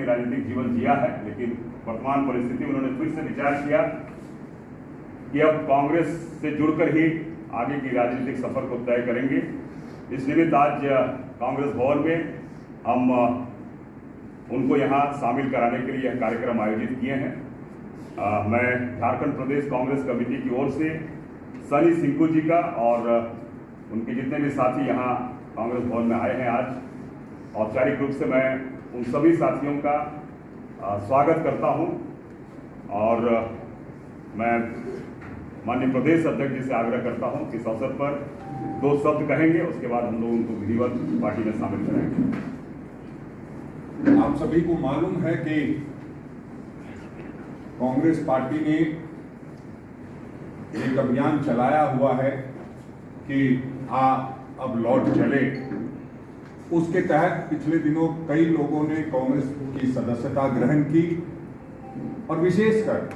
राजनीतिक जीवन जिया है, लेकिन वर्तमान परिस्थिति में उन्होंने फिर से विचार किया कि अब कांग्रेस से जुड़कर ही आगे की राजनीतिक सफर को तय करेंगे। इस निमित्त आज कांग्रेस भवन में हम उनको यहाँ शामिल कराने के लिए यह कार्यक्रम आयोजित किए हैं। मैं झारखंड प्रदेश कांग्रेस कमेटी की ओर से सनी सिंकू जी का और उनके जितने भी साथी यहाँ कांग्रेस भवन में आए हैं आज, औपचारिक रूप से मैं उन सभी साथियों का स्वागत करता हूं और मैं माननीय प्रदेश अध्यक्ष जी से आग्रह करता हूं कि इस अवसर पर 2 शब्द कहेंगे, उसके बाद हम लोग उनको विधिवत पार्टी में शामिल कराएंगे। आप सभी को मालूम है कि कांग्रेस पार्टी ने एक अभियान चलाया हुआ है कि अब लौट चले। उसके तहत पिछले दिनों कई लोगों ने कांग्रेस की सदस्यता ग्रहण की और विशेषकर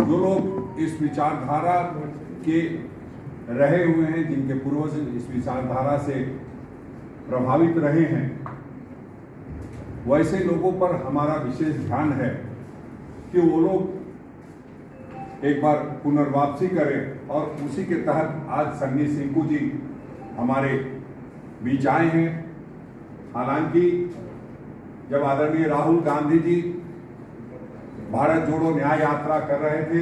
जो लोग इस विचारधारा के रहे हुए हैं, जिनके पूर्वज इस विचारधारा से प्रभावित रहे हैं, वैसे लोगों पर हमारा विशेष ध्यान है कि वो लोग एक बार पुनर्वापसी करें और उसी के तहत आज सन्नी सिंकू जी हमारे बीच आए हैं। हालांकि जब आदरणीय राहुल गांधी जी भारत जोड़ो न्याय यात्रा कर रहे थे,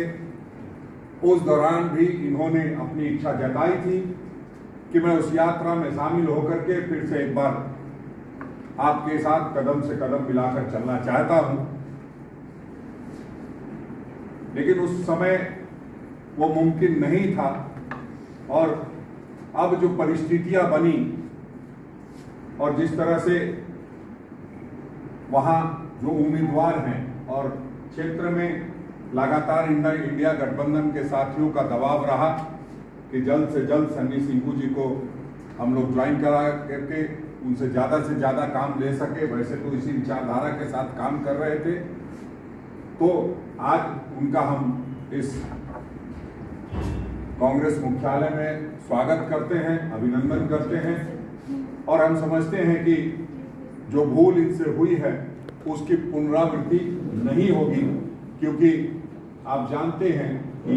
उस दौरान भी इन्होंने अपनी इच्छा जताई थी कि मैं उस यात्रा में शामिल होकर के फिर से एक बार आपके साथ कदम से कदम मिलाकर चलना चाहता हूं। लेकिन उस समय वो मुमकिन नहीं था और अब जो परिस्थितियां बनी और जिस तरह से वहां जो उम्मीदवार हैं और क्षेत्र में लगातार इंडिया गठबंधन के साथियों का दबाव रहा कि जल्द से जल्द सन्नी सिंकू जी को हम लोग ज्वाइन करा करके उनसे ज़्यादा से ज़्यादा काम ले सके। वैसे तो इसी विचारधारा के साथ काम कर रहे थे, तो आज उनका हम इस कांग्रेस मुख्यालय में स्वागत करते हैं, अभिनंदन करते हैं और हम समझते हैं कि जो भूल इनसे हुई है उसकी पुनरावृत्ति नहीं होगी, क्योंकि आप जानते हैं कि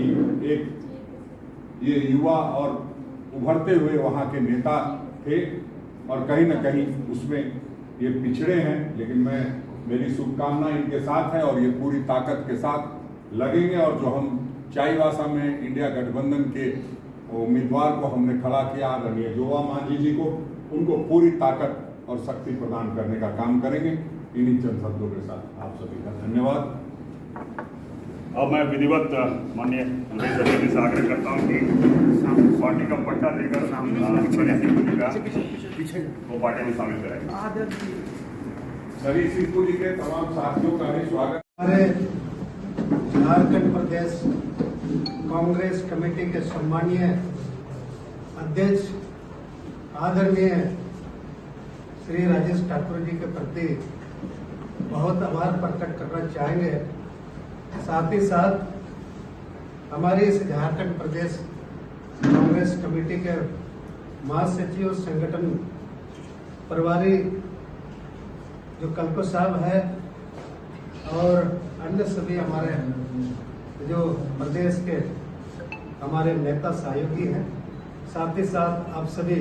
एक ये युवा और उभरते हुए वहाँ के नेता थे और कहीं न कहीं उसमें ये पिछड़े हैं। लेकिन मेरी शुभकामना इनके साथ है और ये पूरी ताकत के साथ लगेंगे और जो हम चाईबासा में इंडिया गठबंधन के उम्मीदवार को हमने खड़ा किया आदरणीय जोवा मांझी जी को, उनको पूरी ताकत और शक्ति प्रदान करने का काम करेंगे। इन्हीं चंद शब्दों के साथ आप सभी का धन्यवाद। अब मैं विधिवत माननीय प्रदेश अध्यक्ष से आग्रह करता हूं कि पार्टी का पट्टा देकर वो पार्टी में शामिल करेंगे। सनी सिंकू जी के तमाम साथियों का भी स्वागत। हमारे झारखंड प्रदेश कांग्रेस कमेटी के सम्मानीय अध्यक्ष आदरणीय श्री राजेश ठाकुर जी के प्रति बहुत आभार प्रकट करना चाहेंगे। साथ ही साथ हमारे इस झारखंड प्रदेश कांग्रेस कमेटी के महासचिव संगठन प्रभारी जो कल्को साहब है और अन्य सभी हमारे जो प्रदेश के हमारे नेता सहयोगी हैं, साथ ही साथ आप सभी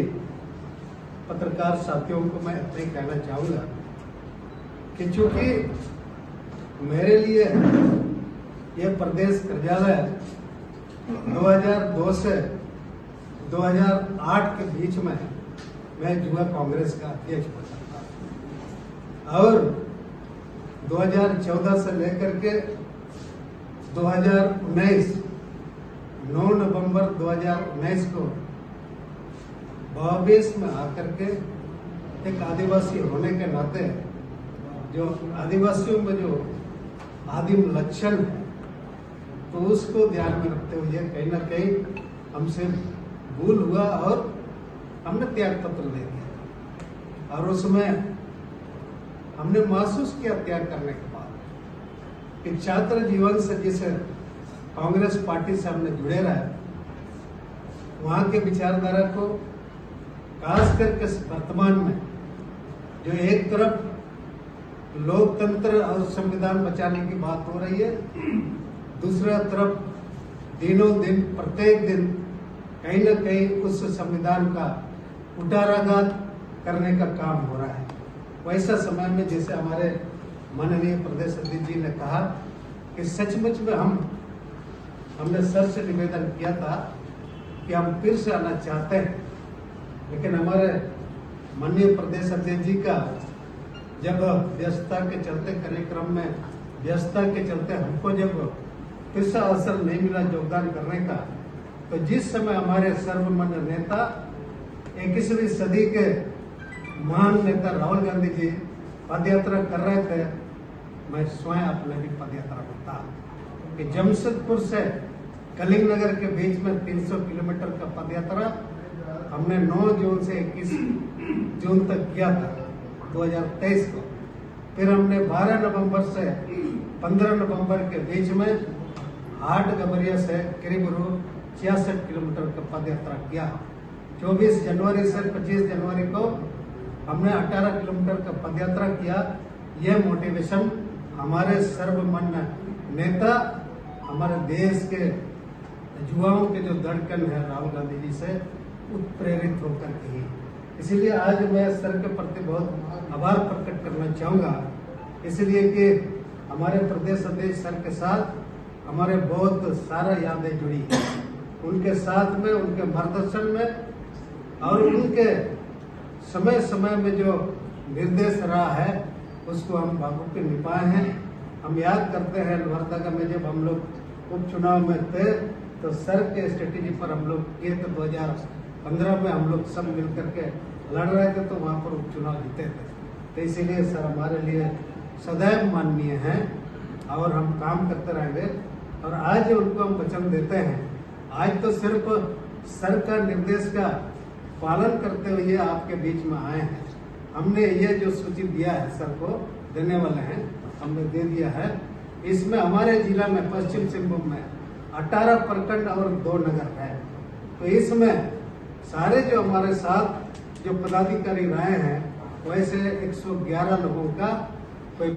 पत्रकार साथियों को मैं इतना ही कहना चाहूँगा कि चूंकि मेरे लिए यह प्रदेश कार्यालय 2002 से 2008 के बीच में मैं युवा कांग्रेस का अध्यक्ष बना था और 2014 से लेकर के 2019 9 नवंबर 2019 को भावेश में आकर के एक आदिवासी होने के नाते जो आदिवासियों में जो आदिम लक्षण है, तो उसको ध्यान में रखते हुए कहीं ना कहीं हमसे भूल हुआ और हमने त्याग पत्र दे दिया और उसमें हमने महसूस किया त्याग करने के बाद कि छात्र जीवन से जिसे कांग्रेस पार्टी से हमने जुड़े रहे, वहाँ के विचारधारा को खास करके वर्तमान में जो एक तरफ लोकतंत्र और संविधान बचाने की बात हो रही है, दूसरा तरफ दिनों दिन प्रत्येक दिन कहीं न कहीं उस संविधान का कुठाराघात करने का काम हो रहा है। वैसा समय में जैसे हमारे माननीय प्रदेश अध्यक्ष जी ने कहा कि सचमुच में हमने सर से निवेदन किया था कि हम फिर से आना चाहते हैं, लेकिन हमारे माननीय प्रदेश अध्यक्ष जी का जब व्यस्तता के चलते कार्यक्रम में व्यस्तता के चलते हमको जब फिर से अवसर नहीं मिला योगदान करने का, तो जिस समय हमारे सर्वमान्य नेता 21वीं सदी के महान नेता राहुल गांधी जी पदयात्रा कर रहे थे, मैं स्वयं अपने भी पदयात्रा करता कि जमशेदपुर से कलिंग नगर के बीच में 300 किलोमीटर का पदयात्रा हमने 9 जून से 21 जून तक किया था 2023 को। फिर हमने 12 नवंबर से 15 नवंबर के बीच में हाट गबरिया से करीब 66 किलोमीटर का पदयात्रा किया। 24 जनवरी से 25 जनवरी को हमने 18 किलोमीटर का पदयात्रा किया। यह मोटिवेशन हमारे सर्वमान्य नेता, हमारे देश के युवाओं के जो धड़कन है राहुल गांधी जी से उत्प्रेरित होकर के ही। इसीलिए आज मैं सर के प्रति बहुत आभार प्रकट करना चाहूँगा, इसलिए कि हमारे प्रदेश अध्यक्ष सर के साथ हमारे बहुत सारा यादें जुड़ी हैं। उनके साथ में, उनके मार्गदर्शन में और उनके समय समय में जो निर्देश रहा है उसको हम बाबू के निभाए हैं। हम याद करते हैं लोहरदगा में जब हम लोग उपचुनाव में थे तो सर के स्ट्रेटेजी पर हम लोग किए थे। 2015 में हम लोग सब मिलकर के लड़ रहे थे तो वहाँ पर उपचुनाव जीते थे। तो इसीलिए सर हमारे लिए सदैव माननीय हैं और हम काम करते रहेंगे। और आज उनको हम वचन देते हैं, आज तो सिर्फ सर का निर्देश का पालन करते हुए आपके बीच में आए हैं। हमने ये जो सूची दिया है सर को देने वाले हैं, हमने दे दिया है। इसमें हमारे जिला में पश्चिम सिंहभूम में 18 प्रखंड और 2 नगर है। तो इसमें सारे जो हमारे साथ जो पदाधिकारी रहे हैं वैसे 111 लोगों का